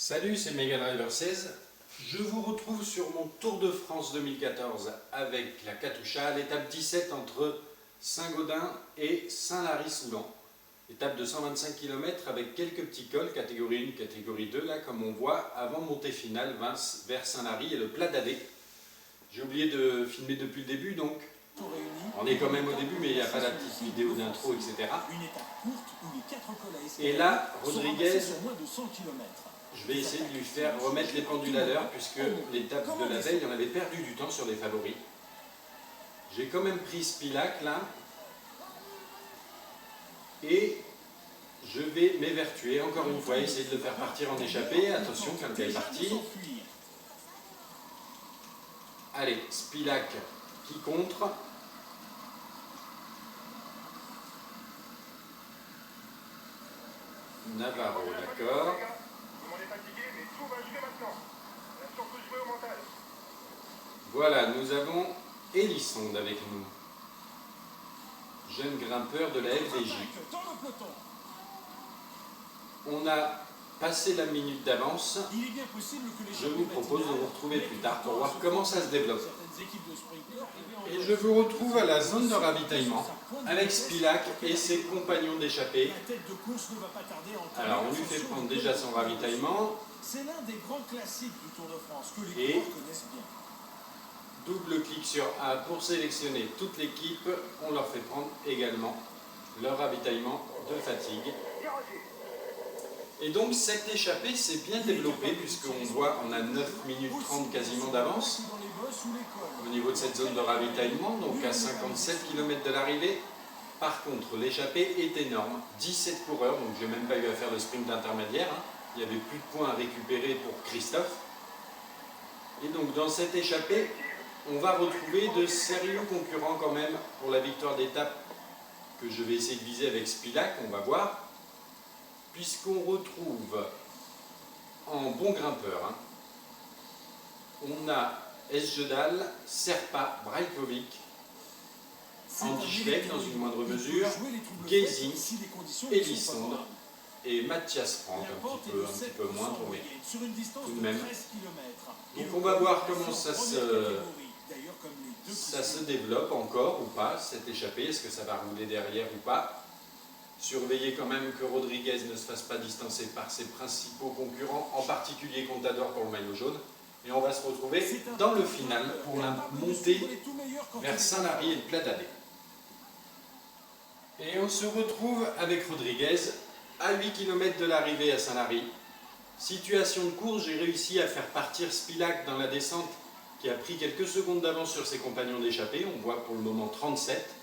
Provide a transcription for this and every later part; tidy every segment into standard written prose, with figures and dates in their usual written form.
Salut, c'est Megadriver 16. Je vous retrouve sur mon Tour de France 2014 avec la Katusha à l'étape 17 entre Saint-Gaudin et Saint-Lary-Soulan. Étape de 125 km avec quelques petits cols, catégorie 1, catégorie 2, là comme on voit, avant montée finale vers Saint-Lary et le plat d'Adé. J'ai oublié de filmer depuis le début, donc on est quand même au début, mais il n'y a pas la petite vidéo d'intro, etc. Et là, Rodriguez, je vais essayer de lui faire remettre les pendules à l'heure, puisque l'étape de la veille, on avait perdu du temps sur les favoris. J'ai quand même pris Spilac là, et je vais m'évertuer encore une fois, essayer de le faire partir en échappée. Attention, quand elle est partie. Allez, Spilac qui contre. Navarro, d'accord. Voilà, nous avons Elisonde avec nous, jeune grimpeur de la FDJ. On a passé la minute d'avance. Je vous propose de vous retrouver plus tard pour voir comment ça se développe. Et je vous retrouve à la zone de ravitaillement avec Spilac et ses compagnons d'échappée. Alors on lui fait prendre déjà son ravitaillement. C'est l'un des grands classiques du Tour de France que les Et coureurs connaissent bien. double clic sur A pour sélectionner toute l'équipe. On leur fait prendre également leur ravitaillement de fatigue. Et donc cette échappée s'est bien développée, puisqu'on voit on a 9 minutes 30 quasiment d'avance au niveau de cette zone de ravitaillement, donc à 57 km de l'arrivée. Par contre l'échappée est énorme, 17 coureurs, donc j'ai même pas eu à faire le sprint intermédiaire, hein. Il n'y avait plus de points à récupérer pour Christophe. Et donc dans cette échappée, on va retrouver de sérieux concurrents quand même pour la victoire d'étape que je vais essayer de viser avec Spilac, on va voir. Puisqu'on retrouve en bon grimpeur, hein, on a Esjedal, Serpa, Brajkovic, Andy Schleck dans une moindre mesure, Gazing, Elisonde et Mathias Franck, un petit peu moindre, mais tout de même. Donc on va voir comment ça se développe encore ou pas, cette échappée, est-ce que ça va rouler derrière ou pas. Surveillez quand même que Rodriguez ne se fasse pas distancer par ses principaux concurrents, en particulier Contador pour le maillot jaune. Et on va se retrouver dans le final pour la montée vers Saint-Lary et le plat d'Adé. Et on se retrouve avec Rodriguez à 8 km de l'arrivée à Saint-Lary. Situation de course, j'ai réussi à faire partir Spilac dans la descente qui a pris quelques secondes d'avance sur ses compagnons d'échappée. On voit pour le moment 37.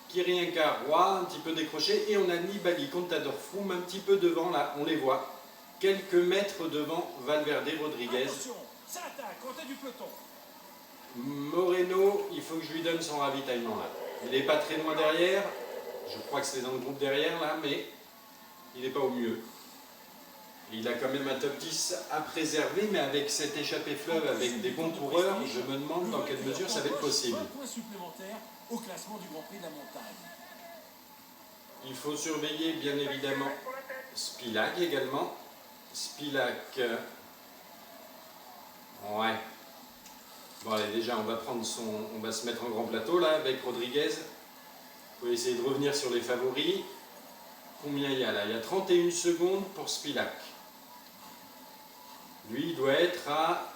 Kirienka, Roy, un petit peu décroché, et on a Nibali, Contador, Froome un petit peu devant, là, on les voit. Quelques mètres devant Valverde, Rodriguez. Ça attaque, côté du peloton. Moreno, il faut que je lui donne son ravitaillement, là. Il n'est pas très loin derrière, je crois que c'est dans le groupe derrière, là, mais il n'est pas au mieux. Il a quand même un top 10 à préserver, mais avec cette échappée fleuve, avec des bons coureurs, je me demande dans quelle mesure ça va être possible. Au classement du Grand Prix de la montagne. Il faut surveiller bien évidemment Spilac également. Spilac, ouais. Bon allez, déjà on va se mettre en grand plateau là avec Rodriguez. Il faut essayer de revenir sur les favoris. Combien il y a là? Il y a 31 secondes pour Spilac. Lui il doit être à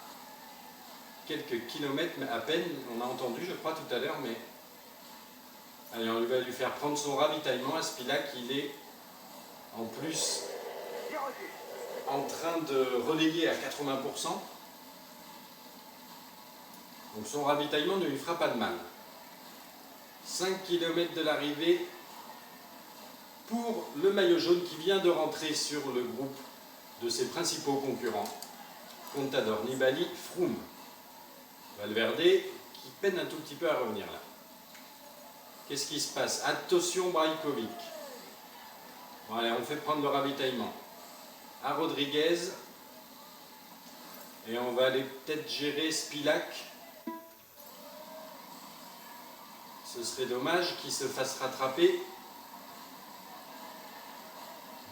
quelques kilomètres, mais à peine, on a entendu je crois tout à l'heure, mais allez, on va lui faire prendre son ravitaillement à Spilac. Il est en plus en train de relayer à 80%. Donc son ravitaillement ne lui fera pas de mal. 5 km de l'arrivée pour le maillot jaune qui vient de rentrer sur le groupe de ses principaux concurrents. Contador, Nibali, Froome. Valverde qui peine un tout petit peu à revenir là. Qu'est-ce qui se passe? Attention Brajkovic. Bon allez, on fait prendre le ravitaillement à Rodriguez. Et on va aller peut-être gérer Spilac. Ce serait dommage qu'il se fasse rattraper.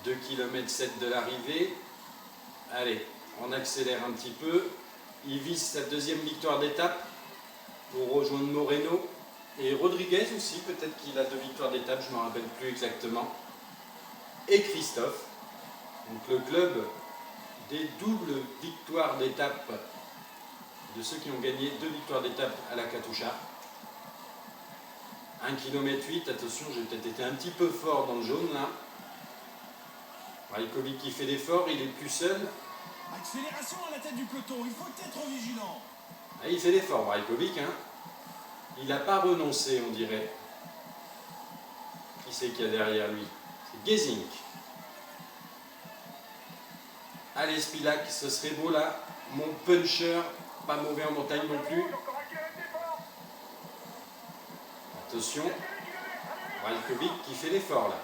2 km 7 de l'arrivée. Allez, on accélère un petit peu. Il vise sa deuxième victoire d'étape pour rejoindre Moreno. Et Rodriguez aussi, peut-être qu'il a 2 victoires d'étape, je ne me rappelle plus exactement. Et Christophe. Donc le club des doubles victoires d'étape, de ceux qui ont gagné 2 victoires d'étape à la Katusha. 1 km 8, attention, j'ai peut-être été un petit peu fort dans le jaune là. Brajkovic qui fait l'effort, il est plus seul. Accélération à la tête du peloton, il faut être vigilant. Ah, il fait l'effort, Brajkovic, hein. Il n'a pas renoncé, on dirait. Qui c'est qu'il y a derrière lui? C'est Gesink. Allez, Spilak, ce serait beau là. Mon puncher, pas mauvais en montagne non plus. Attention, Brajkovic qui fait l'effort là.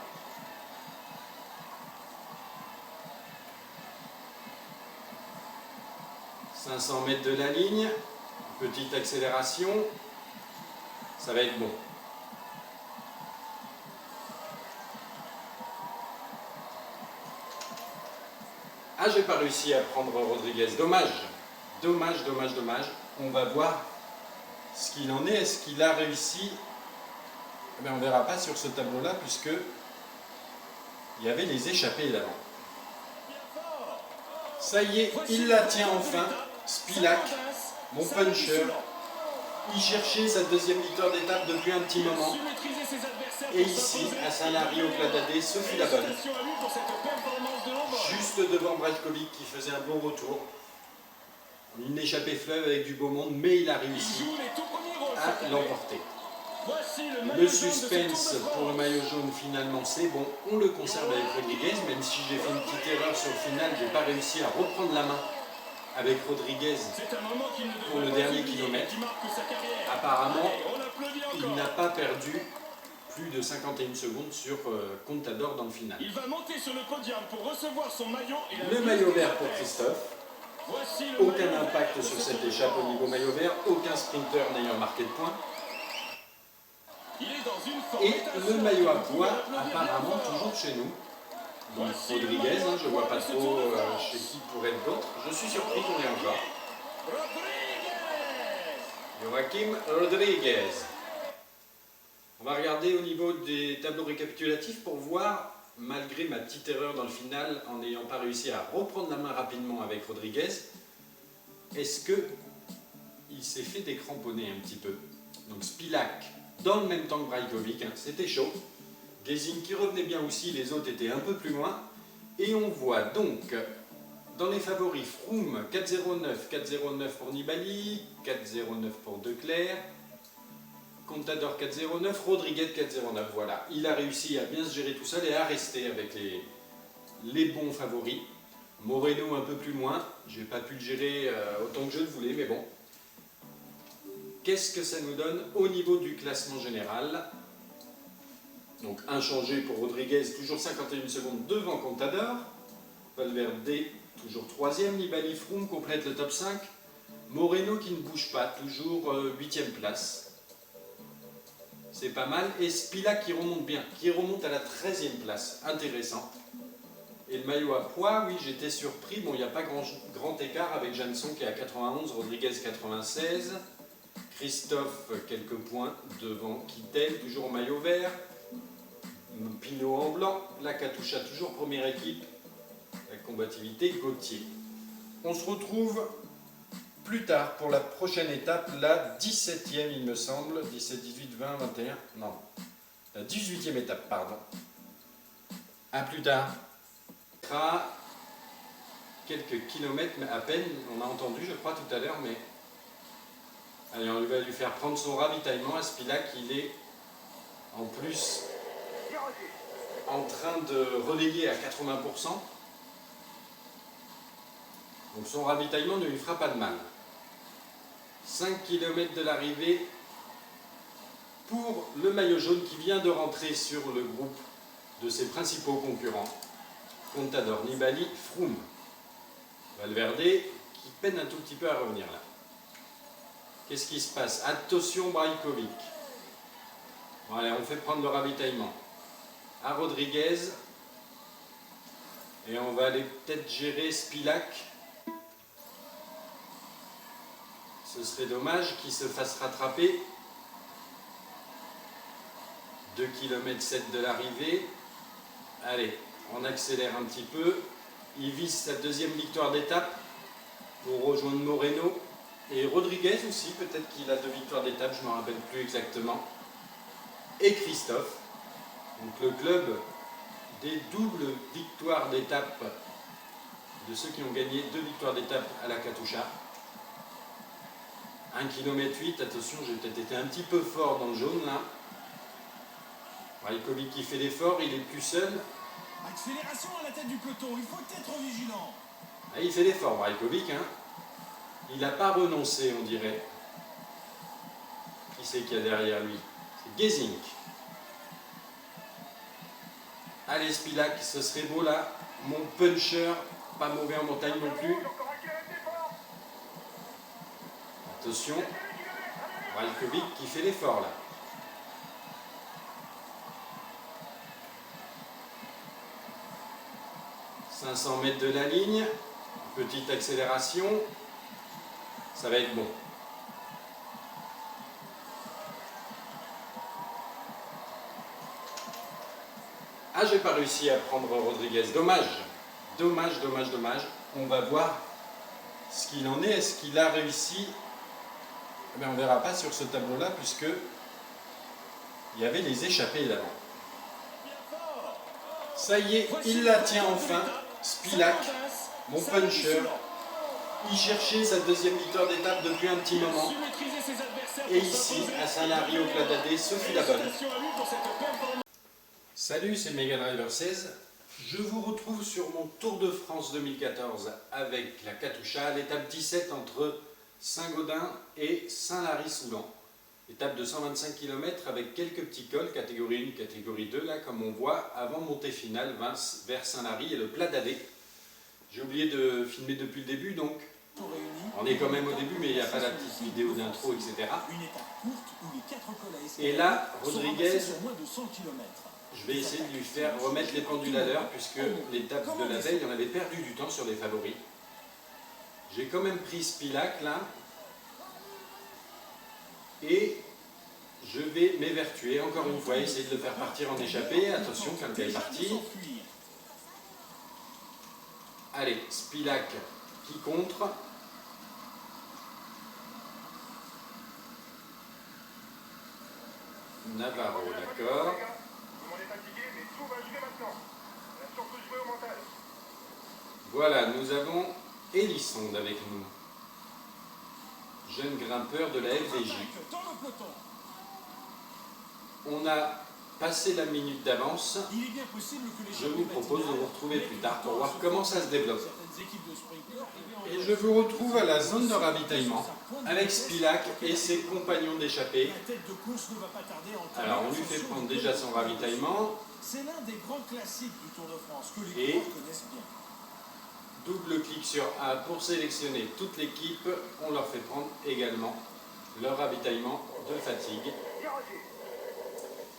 « 500 mètres de la ligne, petite accélération, ça va être bon. » Ah, j'ai pas réussi à prendre Rodriguez, dommage. Dommage. On va voir ce qu'il en est. Est-ce qu'il a réussi? Eh bien, on ne verra pas sur ce tableau-là, puisque il y avait les échappées d'avant. Ça y est, il la tient enfin. Spilak, mon puncher. Il cherchait sa deuxième victoire d'étape depuis un petit moment. Et ici, à Saint-Lary-au-Cladadé, ce fut la bonne. Juste devant Brajkovic qui faisait un bon retour. Une échappée fleuve avec du beau monde, mais il a réussi à l'emporter. Le suspense pour le maillot jaune, finalement, c'est bon. On le conserve avec Rodriguez, même si j'ai fait une petite erreur sur le final, je n'ai pas réussi à reprendre la main avec Rodriguez pour le dernier kilomètre. Apparemment, il n'a pas perdu plus de 51 secondes sur Contador dans le final. Il va monter sur le podium pour recevoir son maillot. Le maillot vert pour Christophe. Aucun impact sur cette échappe au niveau maillot vert, aucun sprinter n'ayant marqué de points. Et le maillot à pois, apparemment toujours chez nous. Donc Rodriguez, hein, je ne vois pas trop chez qui pourrait être d'autres. Je suis surpris qu'on ait encore. Joaquim Rodriguez. On va regarder au niveau des tableaux récapitulatifs pour voir, malgré ma petite erreur dans le final, en n'ayant pas réussi à reprendre la main rapidement avec Rodriguez, est-ce qu'il s'est fait décramponner un petit peu? Donc Spilak, dans le même temps que Brajkovic, hein, c'était chaud. Gesink qui revenait bien aussi, les autres étaient un peu plus loin. Et on voit donc, dans les favoris, Froome 4,09, 4,09 pour Nibali, 4,09 pour Declercq, Contador 4,09, Rodriguez 4,09. Voilà, il a réussi à bien se gérer tout seul et à rester avec les bons favoris. Moreno un peu plus loin, je n'ai pas pu le gérer autant que je le voulais, mais bon. Qu'est-ce que ça nous donne au niveau du classement général? Donc inchangé pour Rodriguez, toujours 51 secondes devant Contador. Valverde, toujours 3e. Nibali, Froome complète le top 5. Moreno qui ne bouge pas, toujours 8e place. C'est pas mal. Et Spilak qui remonte bien, qui remonte à la 13e place. Intéressant. Et le maillot à pois, oui, j'étais surpris. Bon, il n'y a pas grand écart avec Jansson qui est à 91, Rodriguez 96. Christophe, quelques points devant Kittel, toujours au maillot vert. Pinot en blanc. La Katusha, toujours première équipe. La combativité, Gauthier. On se retrouve plus tard pour la prochaine étape, la 17e il me semble, 17, 18, 20, 21, non, la 18e étape, pardon. À plus tard. Quelques kilomètres, mais à peine, on a entendu je crois tout à l'heure, mais allez, on va lui faire prendre son ravitaillement à Spilak, il est en plus en train de relayer à 80%. Donc son ravitaillement ne lui fera pas de mal. 5 km de l'arrivée pour le maillot jaune qui vient de rentrer sur le groupe de ses principaux concurrents. Contador, Nibali, Froome. Valverde qui peine un tout petit peu à revenir là. Qu'est-ce qui se passe? Attention Brajkovic. Bon allez, on fait prendre le ravitaillement à Rodriguez. Et on va aller peut-être gérer Spilac. Ce serait dommage qu'il se fasse rattraper. 2 km 7 de l'arrivée. Allez, on accélère un petit peu. Il vise sa deuxième victoire d'étape pour rejoindre Moreno. Et Rodriguez aussi, peut-être qu'il a 2 victoires d'étape, je ne me rappelle plus exactement. Et Christophe. Donc le club des doubles victoires d'étape, de ceux qui ont gagné 2 victoires d'étape à la Katusha. 1 km 8, attention, j'ai peut-être été un petit peu fort dans le jaune là. Brajkovic qui fait l'effort, il est plus seul. Accélération à la tête du peloton, il faut être vigilant. Ah, il fait l'effort, Brajkovic, hein. Il n'a pas renoncé, on dirait. Qui c'est qu'il y a derrière lui? C'est Gesink. Allez, Spilac, ce serait beau là. Mon puncher, pas mauvais en montagne non plus. Attention, Brajkovic qui fait l'effort là. « 500 mètres de la ligne, petite accélération, ça va être bon. » Ah, j'ai pas réussi à prendre Rodriguez, dommage. Dommage, dommage, dommage. On va voir ce qu'il en est. Est-ce qu'il a réussi? Eh bien, on ne verra pas sur ce tableau-là, puisque il y avait les échappées d'avant. Ça y est, il la tient enfin. Spilac, mon puncher. Il cherchait sa deuxième victoire d'étape depuis un petit moment. Et ici, à Saint-Lary au Plat d'Adé, ce fut la bonne. Salut, c'est Mega Driver 16. Je vous retrouve sur mon Tour de France 2014 avec la Katusha, l'étape 17 entre Saint-Gaudin et Saint-Lary-Soulan. Étape de 125 km avec quelques petits cols, catégorie 1, catégorie 2, là comme on voit, avant montée finale vers Saint-Lary et le Plat d'Adé. J'ai oublié de filmer depuis le début, donc on est quand même au début, mais il n'y a pas la petite vidéo d'intro, etc. Et là, Rodriguez, je vais essayer de lui faire remettre les pendules à l'heure, puisque l'étape de la veille, on avait perdu du temps sur les favoris. J'ai quand même pris Spilac là, et je vais m'évertuer encore une fois, essayer de le faire partir en échappée. Attention, quand le gars est parti. Allez, Spilac qui contre. Navarro, d'accord. Voilà, nous avons Elisonde avec nous. Jeune grimpeur de la FDJ. On a passé la minute d'avance. Je vous propose de vous retrouver plus tard pour voir comment ça se développe. Et je vous retrouve à la zone de ravitaillement avec Spilac et ses compagnons d'échappée. Alors on lui fait prendre déjà son ravitaillement. C'est l'un des grands classiques du Tour de France que les Et coureurs connaissent bien. double clic sur A pour sélectionner toute l'équipe. On leur fait prendre également leur ravitaillement de fatigue.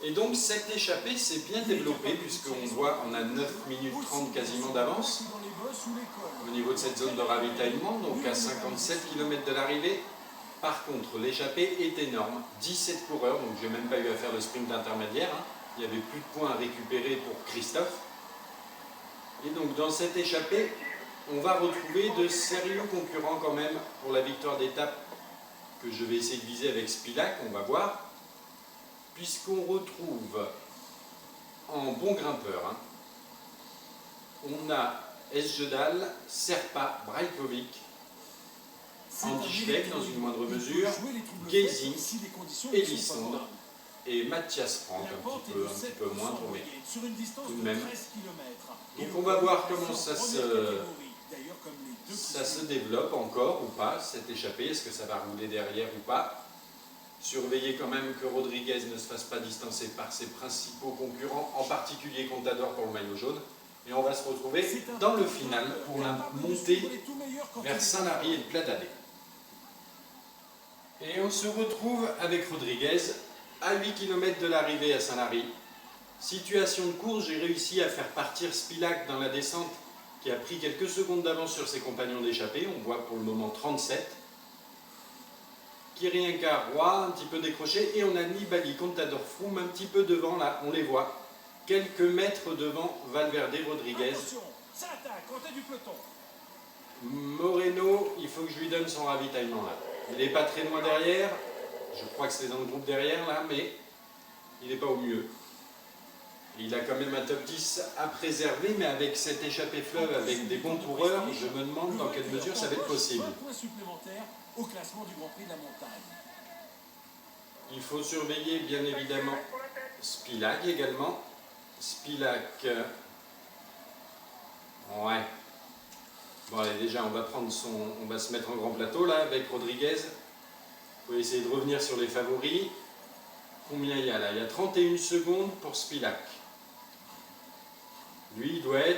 Et donc cette échappée s'est bien développée, puisqu'on voit on a 9 minutes 30 quasiment d'avance au niveau de cette zone de ravitaillement, donc à 57 km de l'arrivée. Par contre, l'échappée est énorme, 17 coureurs, donc j'ai même pas eu à faire le sprint intermédiaire, hein. Il n'y avait plus de points à récupérer pour Christophe. Et donc dans cette échappée, on va retrouver de sérieux concurrents quand même pour la victoire d'étape que je vais essayer de viser avec Spilac, on va voir. Puisqu'on retrouve en bon grimpeur, hein, on a Esjedal, Serpa, Brajkovic, Andy Schleck dans une moindre mesure, Gesink, Elisonde et Mathias Frank, un petit peu moindre, mais tout de même. Donc on va voir comment ça se développe encore ou pas, cette échappée, est-ce que ça va rouler derrière ou pas. Surveillez quand même que Rodriguez ne se fasse pas distancer par ses principaux concurrents, en particulier Contador pour le maillot jaune. Et on va se retrouver dans le final pour la montée vers Saint-Lary et le Plat d'Adé. Et on se retrouve avec Rodriguez à 8 km de l'arrivée à Saint-Lary. Situation de course, j'ai réussi à faire partir Spilac dans la descente qui a pris quelques secondes d'avance sur ses compagnons d'échappée. On voit pour le moment 37. Kirienka Roy, un petit peu décroché. Et on a Nibali, Contador, Froome un petit peu devant, là, on les voit. Quelques mètres devant Valverde, Rodriguez. Attention, ça attaque en tête du peloton. Moreno, il faut que je lui donne son ravitaillement là. Il n'est pas très loin derrière. Je crois que c'est dans le groupe derrière là, mais il n'est pas au mieux. Il a quand même un top 10 à préserver, mais avec cette échappée fleuve, avec des bons coureurs, je me demande dans quelle mesure ça va être possible. Un point supplémentaire au classement du Grand Prix de la montagne. Il faut surveiller bien évidemment Spilak également. Spilak, ouais. Bon allez, déjà on va se mettre en grand plateau là avec Rodriguez. Il faut essayer de revenir sur les favoris. Combien il y a là? Il y a 31 secondes pour Spilak. Lui, il doit être